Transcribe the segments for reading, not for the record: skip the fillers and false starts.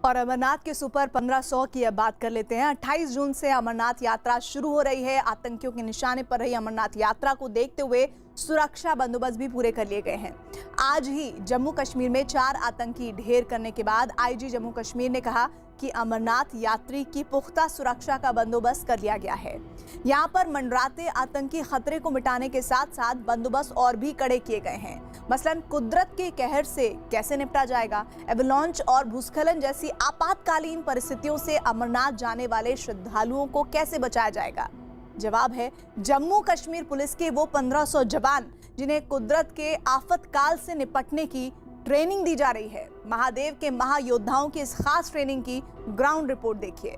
और अमरनाथ के सुपर 1500 की अब बात कर लेते हैं। 28 जून से अमरनाथ यात्रा शुरू हो रही है। आतंकियों के निशाने पर रही अमरनाथ यात्रा को देखते हुए सुरक्षा बंदोबस्त भी पूरे कर लिए गए हैं। आज ही जम्मू कश्मीर में 4 आतंकी ढेर करने के बाद आईजी जम्मू कश्मीर ने कहा कि अमरनाथ यात्री की पुख्ता सुरक्षा का बंदोबस्त कर लिया गया है। यहाँ पर मंडराते आतंकी खतरे को मिटाने के साथ साथ बंदोबस्त और भी कड़े किए गए हैं। मसलन कुदरत के कहर से कैसे निपटा जाएगा, एवलांच और भूस्खलन जैसी आपातकालीन परिस्थितियों से अमरनाथ जाने वाले श्रद्धालुओं को कैसे बचाया जाएगा। जवाब है जम्मू कश्मीर पुलिस के वो 1500 जवान जिन्हें कुदरत के आफतकाल से निपटने की ट्रेनिंग दी जा रही है। महादेव के महायोद्धाओं की इस खास ट्रेनिंग की ग्राउंड रिपोर्ट देखिए।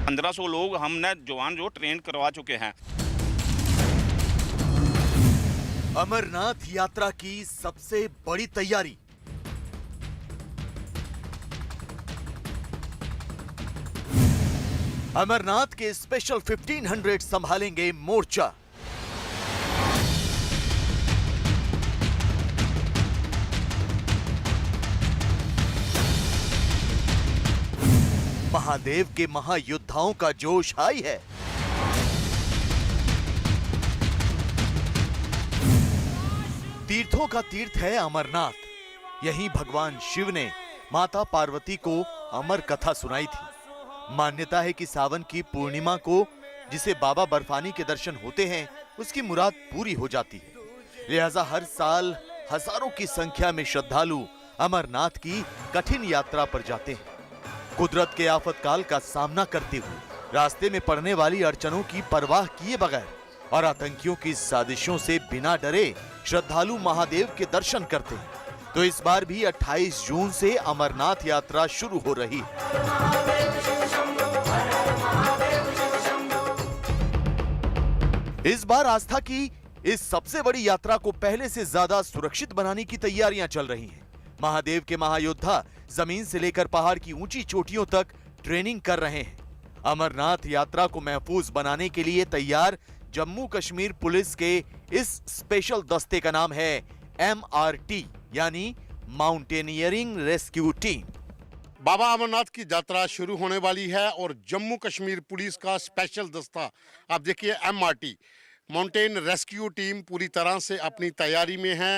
पंद्रह 1500 लोग हमने जवान जो ट्रेन करवा चुके हैं। अमरनाथ यात्रा की सबसे बड़ी तैयारी। अमरनाथ के स्पेशल 1500 संभालेंगे मोर्चा। महादेव के महायोद्धाओं का जोश हाई है। तीर्थों का तीर्थ है अमरनाथ। यहीं भगवान शिव ने माता पार्वती को अमर कथा सुनाई थी। मान्यता है कि सावन की पूर्णिमा को जिसे बाबा बर्फानी के दर्शन होते हैं उसकी मुराद पूरी हो जाती है। लिहाजा हर साल हजारों की संख्या में श्रद्धालु अमरनाथ की कठिन यात्रा पर जाते हैं। कुदरत के आफतकाल का सामना करते हुए, रास्ते में पड़ने वाली अड़चनों की परवाह किए बगैर और आतंकियों की साजिशों से बिना डरे श्रद्धालु महादेव के दर्शन करते हैं। तो इस बार भी 28 जून से अमरनाथ यात्रा शुरू हो रही है। इस बार आस्था की इस सबसे बड़ी यात्रा को पहले से ज्यादा सुरक्षित बनाने की तैयारियां चल रही हैं। महादेव के महायोद्धा जमीन से लेकर पहाड़ की ऊंची चोटियों तक ट्रेनिंग कर रहे हैं। अमरनाथ यात्रा को महफूज बनाने के लिए तैयार जम्मू कश्मीर पुलिस के इस स्पेशल दस्ते का नाम है MRT यानी माउंटेनियरिंग रेस्क्यू टीम। बाबा अमरनाथ की यात्रा शुरू होने वाली है और जम्मू कश्मीर पुलिस का स्पेशल दस्ता आप देखिए MRT माउंटेन रेस्क्यू टीम पूरी तरह से अपनी तैयारी में है।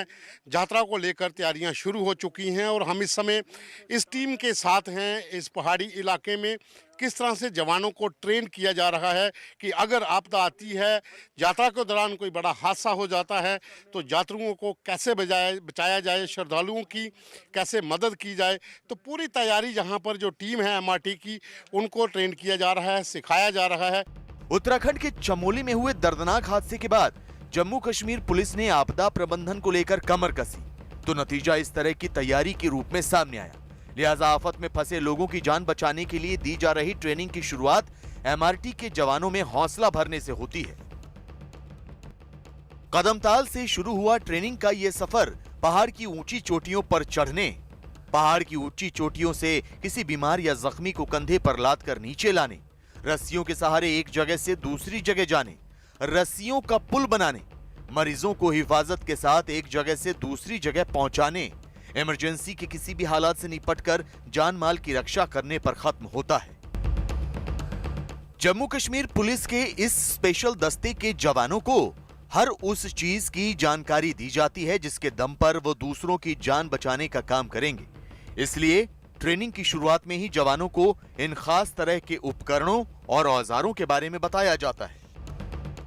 यात्रा को लेकर तैयारियां शुरू हो चुकी हैं और हम इस समय इस टीम के साथ हैं। इस पहाड़ी इलाके में किस तरह से जवानों को ट्रेन किया जा रहा है कि अगर आपदा आती है, यात्रा के दौरान कोई बड़ा हादसा हो जाता है तो यात्रियों को कैसे बचाया जाए, श्रद्धालुओं की कैसे मदद की जाए। तो पूरी तैयारी यहाँ पर जो टीम है MRT की उनको ट्रेन किया जा रहा है, सिखाया जा रहा है। उत्तराखंड के चमोली में हुए दर्दनाक हादसे के बाद जम्मू कश्मीर पुलिस ने आपदा प्रबंधन को लेकर कमर कसी तो नतीजा इस तरह की तैयारी के रूप में सामने आया। लिहाजा आफत में फंसे लोगों की जान बचाने के लिए दी जा रही ट्रेनिंग की शुरुआत MRT के जवानों में हौसला भरने से होती है। कदमताल से शुरू हुआ ट्रेनिंग का यह सफर पहाड़ की ऊंची चोटियों पर चढ़ने, पहाड़ की ऊंची चोटियों से किसी बीमार या जख्मी को कंधे पर लाद कर नीचे लाने, रस्सियों के सहारे एक जगह से दूसरी जगह जाने, रस्सियों का पुल बनाने, मरीजों को हिफाजत के साथ एक जगह से दूसरी जगह पहुंचाने, इमरजेंसी के किसी भी हालात से निपटकर जान माल की रक्षा करने पर खत्म होता है। जम्मू कश्मीर पुलिस के इस स्पेशल दस्ते के जवानों को हर उस चीज की जानकारी दी जाती है जिसके दम पर वो दूसरों की जान बचाने का काम करेंगे। इसलिए ट्रेनिंग की शुरुआत में ही जवानों को इन खास तरह के उपकरणों और औजारों के बारे में बताया जाता है।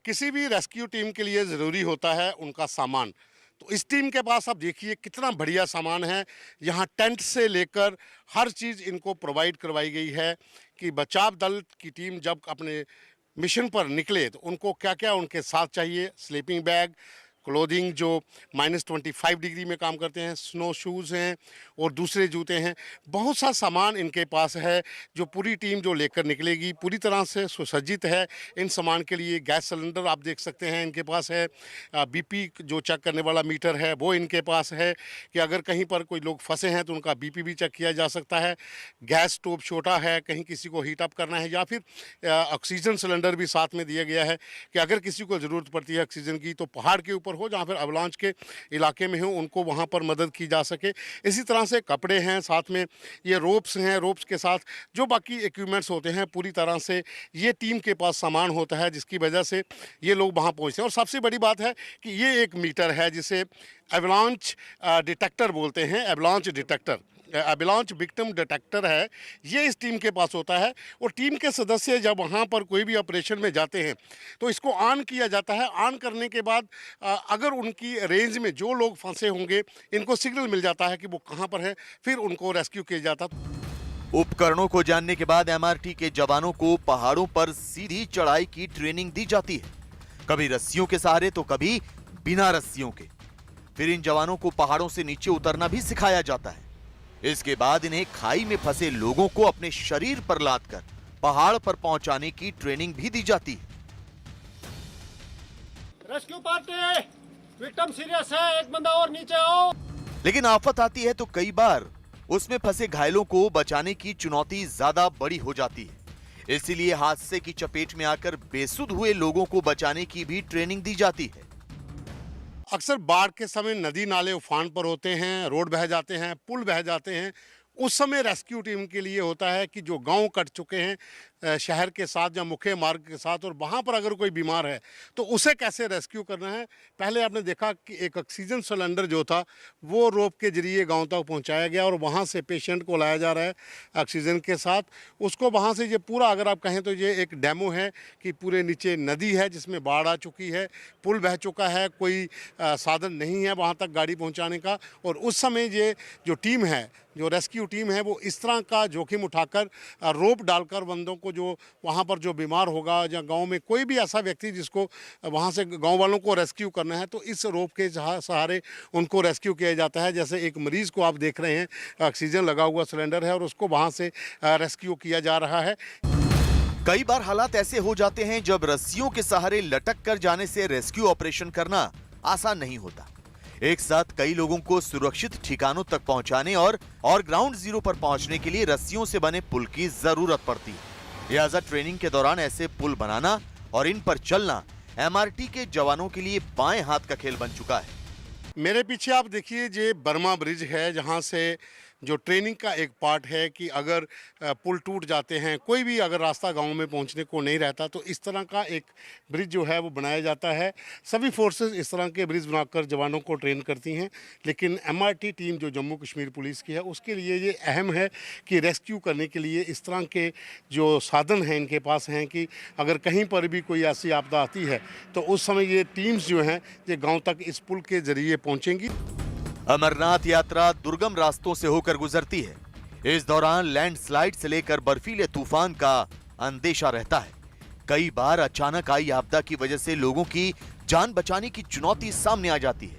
किसी भी रेस्क्यू टीम के लिए ज़रूरी होता है उनका सामान। तो इस टीम के पास आप देखिए कितना बढ़िया सामान है। यहाँ टेंट से लेकर हर चीज़ इनको प्रोवाइड करवाई गई है कि बचाव दल की टीम जब अपने मिशन पर निकले तो उनको क्या क्या उनके साथ चाहिए। स्लीपिंग बैग, क्लोथिंग जो -25 डिग्री में काम करते हैं, स्नो शूज़ हैं और दूसरे जूते हैं। बहुत सा सामान इनके पास है जो पूरी टीम जो लेकर निकलेगी, पूरी तरह से सुसज्जित है। इन सामान के लिए गैस सिलेंडर आप देख सकते हैं इनके पास है, बीपी जो चेक करने वाला मीटर है वो इनके पास है कि अगर कहीं पर कोई लोग फंसे हैं तो उनका बीपी भी चेक किया जा सकता है। गैस स्टोव छोटा है, कहीं किसी को हीट अप करना है, या फिर ऑक्सीजन सिलेंडर भी साथ में दिया गया है कि अगर किसी को ज़रूरत पड़ती है ऑक्सीजन की तो पहाड़ के ऊपर हो, जहाँ पर अवलांच के इलाके में हो, उनको वहाँ पर मदद की जा सके। इसी तरह से कपड़े हैं, साथ में ये रोप्स हैं, रोप्स के साथ जो बाकी इक्विपमेंट्स होते हैं, पूरी तरह से ये टीम के पास सामान होता है जिसकी वजह से ये लोग वहाँ पहुँचते हैं। और सबसे बड़ी बात है कि ये एक मीटर है जिसे एवलांच डिटेक्टर बोलते हैं, avalanche detector, avalanche victim detector है, ये इस टीम के पास होता है। और टीम के सदस्य जब वहाँ पर कोई भी ऑपरेशन में जाते हैं तो इसको ऑन किया जाता है। ऑन करने के बाद अगर उनकी रेंज में जो लोग फंसे होंगे इनको सिग्नल मिल जाता है कि वो कहाँ पर है, फिर उनको रेस्क्यू किया जाता है। उपकरणों को जानने के बाद एमआरटी के जवानों को पहाड़ों पर सीधी चढ़ाई की ट्रेनिंग दी जाती है, कभी रस्सियों के सहारे तो कभी बिना रस्सियों के। फिर इन जवानों को पहाड़ों से नीचे उतरना भी सिखाया जाता है। इसके बाद इन्हें खाई में फंसे लोगों को अपने शरीर पर लादकर पहाड़ पर पहुंचाने की ट्रेनिंग भी दी जाती है। रेस्क्यू पार्टी, विक्टिम सीरियस है, एक बंदा और नीचे आओ। लेकिन आफत आती है तो कई बार उसमें फंसे घायलों को बचाने की चुनौती ज्यादा बड़ी हो जाती है। इसीलिए हादसे की चपेट में आकर बेसुध हुए लोगों को बचाने की भी ट्रेनिंग दी जाती है। अक्सर बाढ़ के समय नदी नाले उफान पर होते हैं, रोड बह जाते हैं, पुल बह जाते हैं। उस समय रेस्क्यू टीम के लिए होता है कि जो गांव कट चुके हैं शहर के साथ या मुख्य मार्ग के साथ, और वहां पर अगर कोई बीमार है तो उसे कैसे रेस्क्यू करना है। पहले आपने देखा कि एक ऑक्सीजन सिलेंडर जो था वो रोप के जरिए गांव तक पहुंचाया गया और वहां से पेशेंट को लाया जा रहा है ऑक्सीजन के साथ। उसको वहां से ये पूरा, अगर आप कहें तो ये एक डेमो है कि पूरे नीचे नदी है जिसमें बाढ़ आ चुकी है, पुल बह चुका है, कोई साधन नहीं है वहाँ तक गाड़ी पहुँचाने का। और उस समय ये जो टीम है, जो रेस्क्यू टीम है, वो इस तरह का जोखिम उठाकर रोप डालकर बंदों को, जो वहाँ पर जो बीमार होगा या गांव में कोई भी ऐसा व्यक्ति जिसको वहाँ से गांव वालों को रेस्क्यू करना है, तो इस रोप के सहारे उनको रेस्क्यू किया जाता है। जैसे एक मरीज़ को आप देख रहे हैं, ऑक्सीजन लगा हुआ सिलेंडर है और उसको वहाँ से रेस्क्यू किया जा रहा है। कई बार हालात ऐसे हो जाते हैं जब रस्सियों के सहारे लटक कर जाने से रेस्क्यू ऑपरेशन करना आसान नहीं होता। एक साथ कई लोगों को सुरक्षित ठिकानों तक पहुंचाने और ग्राउंड जीरो पर पहुंचने के लिए रस्सियों से बने पुल की जरूरत पड़ती है। लिहाजा ट्रेनिंग के दौरान ऐसे पुल बनाना और इन पर चलना एमआरटी के जवानों के लिए बाएं हाथ का खेल बन चुका है। मेरे पीछे आप देखिए, ये बर्मा ब्रिज है, जहाँ से जो ट्रेनिंग का एक पार्ट है कि अगर पुल टूट जाते हैं, कोई भी अगर रास्ता गांव में पहुंचने को नहीं रहता, तो इस तरह का एक ब्रिज जो है वो बनाया जाता है। सभी फोर्सेस इस तरह के ब्रिज बनाकर जवानों को ट्रेन करती हैं, लेकिन एमआरटी टीम जो जम्मू कश्मीर पुलिस की है उसके लिए ये अहम है कि रेस्क्यू करने के लिए इस तरह के जो साधन हैं इनके पास हैं कि अगर कहीं पर भी कोई ऐसी आपदा आती है तो उस समय ये टीम्स जो हैं ये गाँव तक इस पुल के जरिए पहुँचेंगी। अमरनाथ यात्रा दुर्गम रास्तों से होकर गुजरती है। इस दौरान लैंडस्लाइड से लेकर बर्फीले तूफान का अंदेशा रहता है। कई बार अचानक आई आपदा की वजह से लोगों की जान बचाने की चुनौती सामने आ जाती है।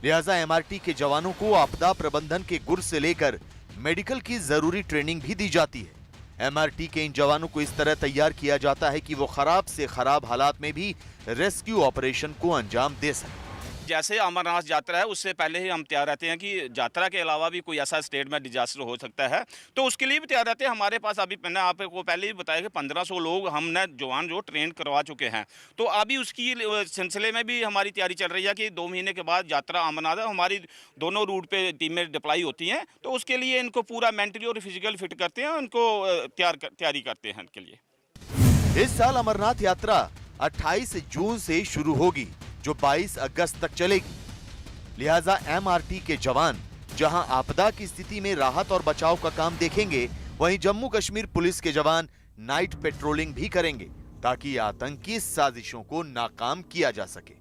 लिहाजा एमआरटी के जवानों को आपदा प्रबंधन के गुर से लेकर मेडिकल की जरूरी ट्रेनिंग भी दी जाती है। एमआरटी के इन जवानों को इस तरह तैयार किया जाता है कि वो खराब से खराब हालात में भी रेस्क्यू ऑपरेशन को अंजाम दे सके। जैसे अमरनाथ यात्रा है उससे पहले ही हम तैयार रहते हैं कि यात्रा के अलावा भी कोई ऐसा स्टेट में डिजास्टर हो सकता है, तो उसके लिए भी तैयार रहते हैं। हमारे पास अभी मैंने आपको पहले ही बताया कि 1500 लोग हमने जवान जो ट्रेन करवा चुके हैं, तो अभी उसकी सिलसिले में भी हमारी तैयारी चल रही है कि 2 महीने के बाद यात्रा अमरनाथ हमारी दोनों रूट पे टीमें डिप्लॉय होती हैं, तो उसके लिए इनको पूरा मेंटली और फिजिकल फिट करते हैं, उनको तैयारी करते हैं इनके लिए। इस साल अमरनाथ यात्रा 28 जून से शुरू होगी जो 22 अगस्त तक चलेगी। लिहाजा एमआरटी के जवान जहां आपदा की स्थिति में राहत और बचाव का काम देखेंगे, वहीं जम्मू कश्मीर पुलिस के जवान नाइट पेट्रोलिंग भी करेंगे ताकि आतंकी साजिशों को नाकाम किया जा सके।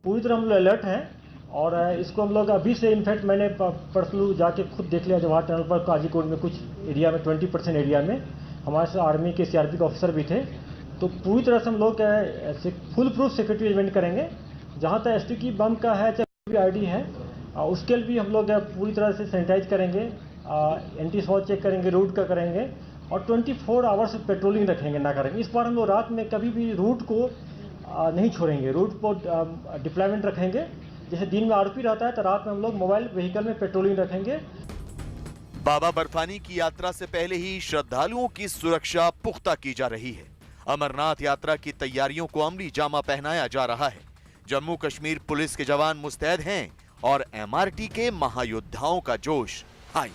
पूरी तरह हम लोग अलर्ट हैं और इसको हम लोग अभी से, इनफैक्ट मैंने परसों जाके खुद देख लिया, जवाहर टनल पर काजीकोट में कुछ एरिया में 20% एरिया में हमारे साथ आर्मी के सीआरपी के ऑफिसर भी थे। तो पूरी तरह से हम लोग ऐसे फुल प्रूफ सिक्योरिटी अरेंजमेंट करेंगे जहाँ तक एसटी की बम का है, चाहे आईडी है, उसके लिए भी हम लोग पूरी तरह से सैनिटाइज करेंगे, एंटी स्वॉच चेक करेंगे, रूट का करेंगे और 24 आवर्स पेट्रोलिंग रखेंगे, ना करेंगे। इस बार हम लोग रात में कभी भी रूट को नहीं छोड़ेंगे, रूट पर डिप्लॉयमेंट रखेंगे। जैसे दिन में आरपी रहता है तो रात में हम लोग मोबाइल व्हीकल में पेट्रोलिंग रखेंगे। बाबा बर्फानी की यात्रा से पहले ही श्रद्धालुओं की सुरक्षा पुख्ता की जा रही है। अमरनाथ यात्रा की तैयारियों को अमली जामा पहनाया जा रहा है। जम्मू कश्मीर पुलिस के जवान मुस्तैद हैं और एमआरटी के महायोद्धाओं का जोश हाई।